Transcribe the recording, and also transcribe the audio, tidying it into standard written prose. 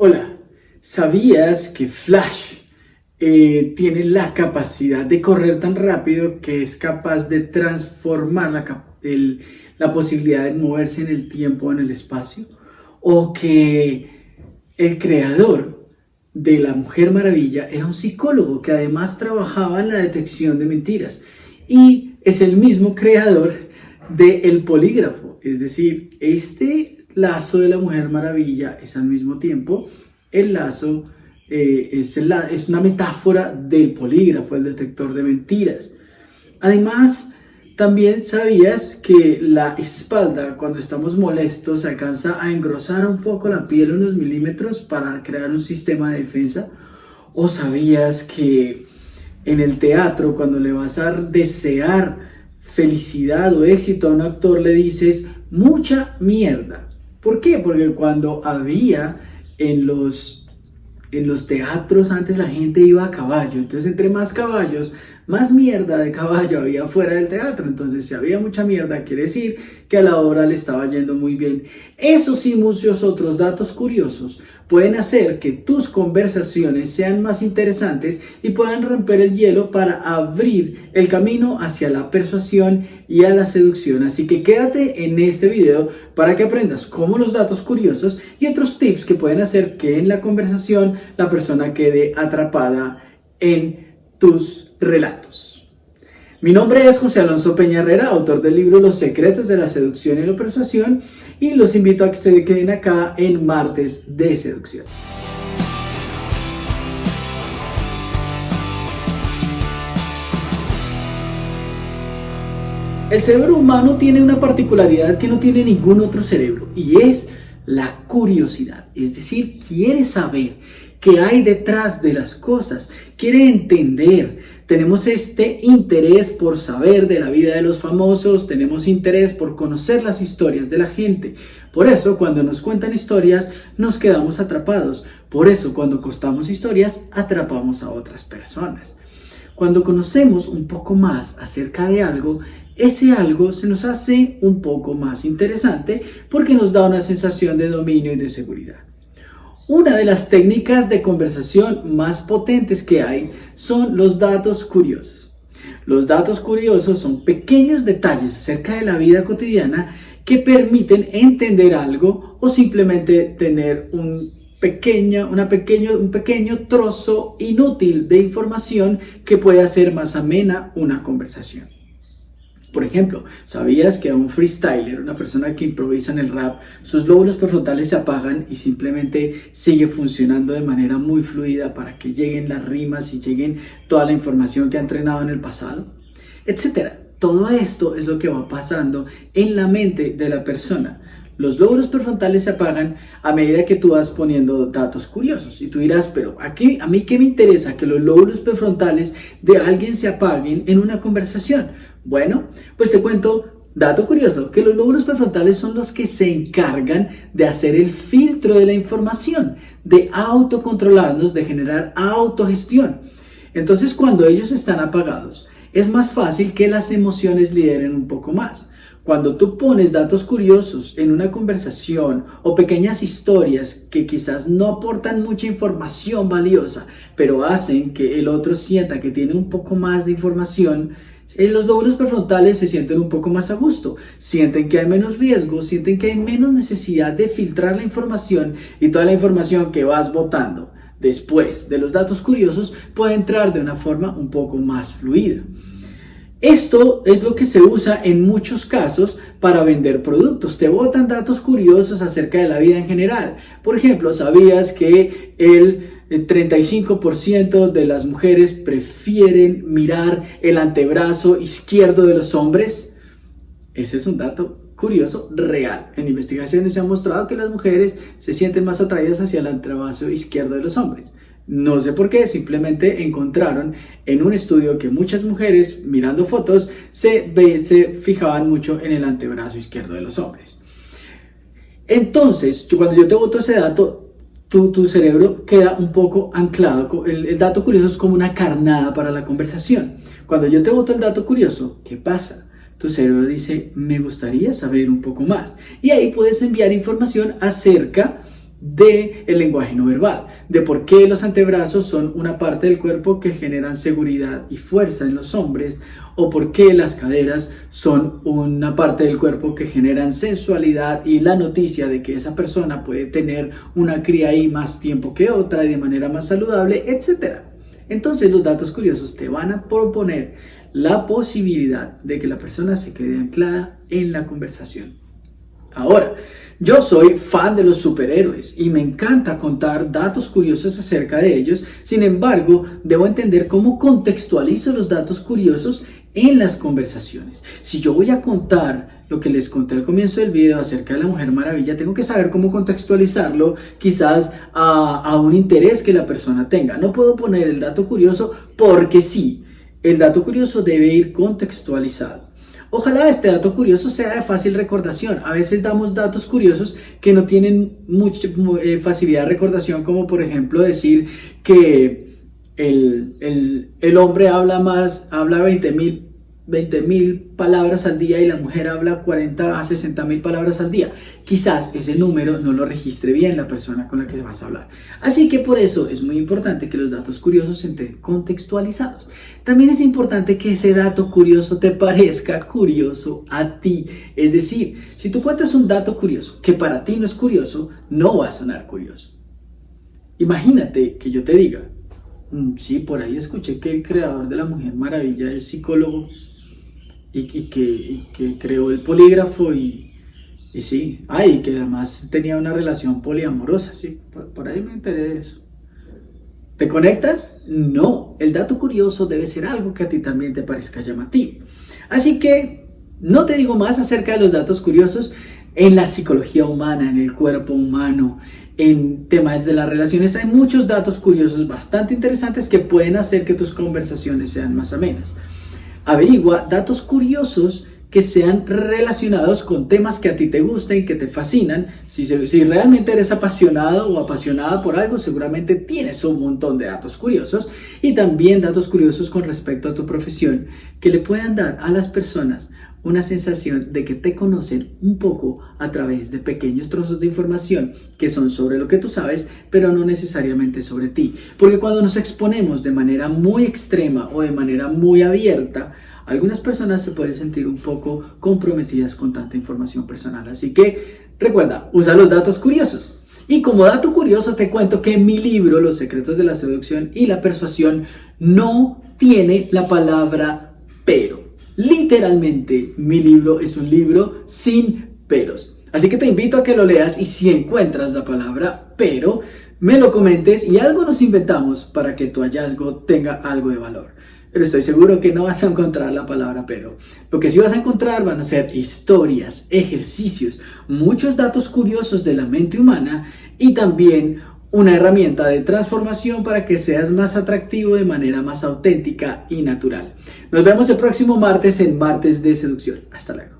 Hola, ¿sabías que Flash tiene la capacidad de correr tan rápido que es capaz de transformar la posibilidad de moverse en el tiempo, en el espacio? ¿O que el creador de la Mujer Maravilla era un psicólogo que además trabajaba en la detección de mentiras? Y es el mismo creador del polígrafo, es decir, este lazo de la Mujer Maravilla es al mismo tiempo el lazo, es una metáfora del polígrafo, el detector de mentiras. Además, también sabías que la espalda, cuando estamos molestos, alcanza a engrosar un poco la piel unos milímetros para crear un sistema de defensa. ¿O sabías que en el teatro, cuando le vas a desear felicidad o éxito a un actor, le dices mucha mierda? ¿Por qué? Porque cuando había en los teatros antes la gente iba a caballo, entonces entre más caballos, más mierda de caballo había fuera del teatro. Entonces si había mucha mierda, quiere decir que a la obra le estaba yendo muy bien. Esos y muchos otros datos curiosos pueden hacer que tus conversaciones sean más interesantes y puedan romper el hielo para abrir el camino hacia la persuasión y a la seducción. Así que quédate en este video para que aprendas cómo los datos curiosos y otros tips que pueden hacer que en la conversación la persona quede atrapada en tus relatos. Mi nombre es José Alonso Peña Herrera, autor del libro Los secretos de la seducción y la persuasión, y los invito a que se queden acá en Martes de Seducción. El cerebro humano tiene una particularidad que no tiene ningún otro cerebro, y es la curiosidad. Es decir, quiere saber qué hay detrás de las cosas, quiere entender. Tenemos este interés por saber de la vida de los famosos, tenemos interés por conocer las historias de la gente. Por eso, cuando nos cuentan historias, nos quedamos atrapados. Por eso, cuando contamos historias, atrapamos a otras personas. Cuando conocemos un poco más acerca de algo, ese algo se nos hace un poco más interesante porque nos da una sensación de dominio y de seguridad. Una de las técnicas de conversación más potentes que hay son los datos curiosos. Los datos curiosos son pequeños detalles acerca de la vida cotidiana que permiten entender algo o simplemente tener un pequeño trozo inútil de información que puede hacer más amena una conversación. Por ejemplo, ¿sabías que a un freestyler, una persona que improvisa en el rap, sus lóbulos prefrontales se apagan y simplemente sigue funcionando de manera muy fluida para que lleguen las rimas y lleguen toda la información que ha entrenado en el pasado? Etcétera. Todo esto es lo que va pasando en la mente de la persona. Los lóbulos prefrontales se apagan a medida que tú vas poniendo datos curiosos. Y tú dirás, pero aquí, ¿a mí qué me interesa que los lóbulos prefrontales de alguien se apaguen en una conversación? Bueno, pues te cuento, dato curioso, que los lóbulos prefrontales son los que se encargan de hacer el filtro de la información, de autocontrolarnos, de generar autogestión. Entonces, cuando ellos están apagados, es más fácil que las emociones lideren un poco más. Cuando tú pones datos curiosos en una conversación o pequeñas historias que quizás no aportan mucha información valiosa, pero hacen que el otro sienta que tiene un poco más de información, los lóbulos prefrontales se sienten un poco más a gusto, sienten que hay menos riesgo, sienten que hay menos necesidad de filtrar la información y toda la información que vas botando después de los datos curiosos puede entrar de una forma un poco más fluida. Esto es lo que se usa en muchos casos para vender productos. Te botan datos curiosos acerca de la vida en general. Por ejemplo, ¿sabías que el 35% de las mujeres prefieren mirar el antebrazo izquierdo de los hombres? Ese es un dato curioso real. En investigaciones se ha mostrado que las mujeres se sienten más atraídas hacia el antebrazo izquierdo de los hombres. No sé por qué, simplemente encontraron en un estudio que muchas mujeres mirando fotos se fijaban mucho en el antebrazo izquierdo de los hombres. Entonces, cuando yo te boto ese dato, tu cerebro queda un poco anclado. El dato curioso es como una carnada para la conversación. Cuando yo te boto el dato curioso, ¿qué pasa? Tu cerebro dice, me gustaría saber un poco más. Y ahí puedes enviar información acerca del lenguaje no verbal, de por qué los antebrazos son una parte del cuerpo que generan seguridad y fuerza en los hombres, o por qué las caderas son una parte del cuerpo que generan sensualidad y la noticia de que esa persona puede tener una cría ahí más tiempo que otra y de manera más saludable, etc. Entonces los datos curiosos te van a proponer la posibilidad de que la persona se quede anclada en la conversación. Ahora, yo soy fan de los superhéroes y me encanta contar datos curiosos acerca de ellos. Sin embargo, debo entender cómo contextualizo los datos curiosos en las conversaciones. Si yo voy a contar lo que les conté al comienzo del video acerca de la Mujer Maravilla, tengo que saber cómo contextualizarlo quizás a un interés que la persona tenga. No puedo poner el dato curioso porque sí. El dato curioso debe ir contextualizado. Ojalá este dato curioso sea de fácil recordación. A veces damos datos curiosos que no tienen mucha facilidad de recordación, como por ejemplo decir que el hombre habla 20.000 palabras al día y la mujer habla 40 a 60.000 palabras al día. Quizás ese número no lo registre bien la persona con la que vas a hablar. Así que por eso es muy importante que los datos curiosos estén contextualizados. También es importante que ese dato curioso te parezca curioso a ti. Es decir, si tú cuentas un dato curioso que para ti no es curioso, no va a sonar curioso. Imagínate que yo te diga, sí, por ahí escuché que el creador de la Mujer Maravilla es psicólogo y que creó el polígrafo y sí, que además tenía una relación poliamorosa, sí, por ahí me enteré de eso. ¿Te conectas? No, el dato curioso debe ser algo que a ti también te parezca llamativo. Así que no te digo más acerca de los datos curiosos. En la psicología humana, en el cuerpo humano, en temas de las relaciones, hay muchos datos curiosos bastante interesantes que pueden hacer que tus conversaciones sean más amenas. Averigua datos curiosos que sean relacionados con temas que a ti te gusten, que te fascinan. Si realmente eres apasionado o apasionada por algo, seguramente tienes un montón de datos curiosos, y también datos curiosos con respecto a tu profesión que le puedan dar a las personas una sensación de que te conocen un poco a través de pequeños trozos de información que son sobre lo que tú sabes, pero no necesariamente sobre ti. Porque cuando nos exponemos de manera muy extrema o de manera muy abierta, algunas personas se pueden sentir un poco comprometidas con tanta información personal. Así que recuerda, usa los datos curiosos. Y como dato curioso te cuento que mi libro, Los secretos de la seducción y la persuasión, no tiene la palabra pero. Literalmente, mi libro es un libro sin peros. Así que te invito a que lo leas y si encuentras la palabra pero, me lo comentes y algo nos inventamos para que tu hallazgo tenga algo de valor. Pero estoy seguro que no vas a encontrar la palabra pero. Lo que sí vas a encontrar van a ser historias, ejercicios, muchos datos curiosos de la mente humana y también una herramienta de transformación para que seas más atractivo de manera más auténtica y natural. Nos vemos el próximo martes en Martes de Seducción. Hasta luego.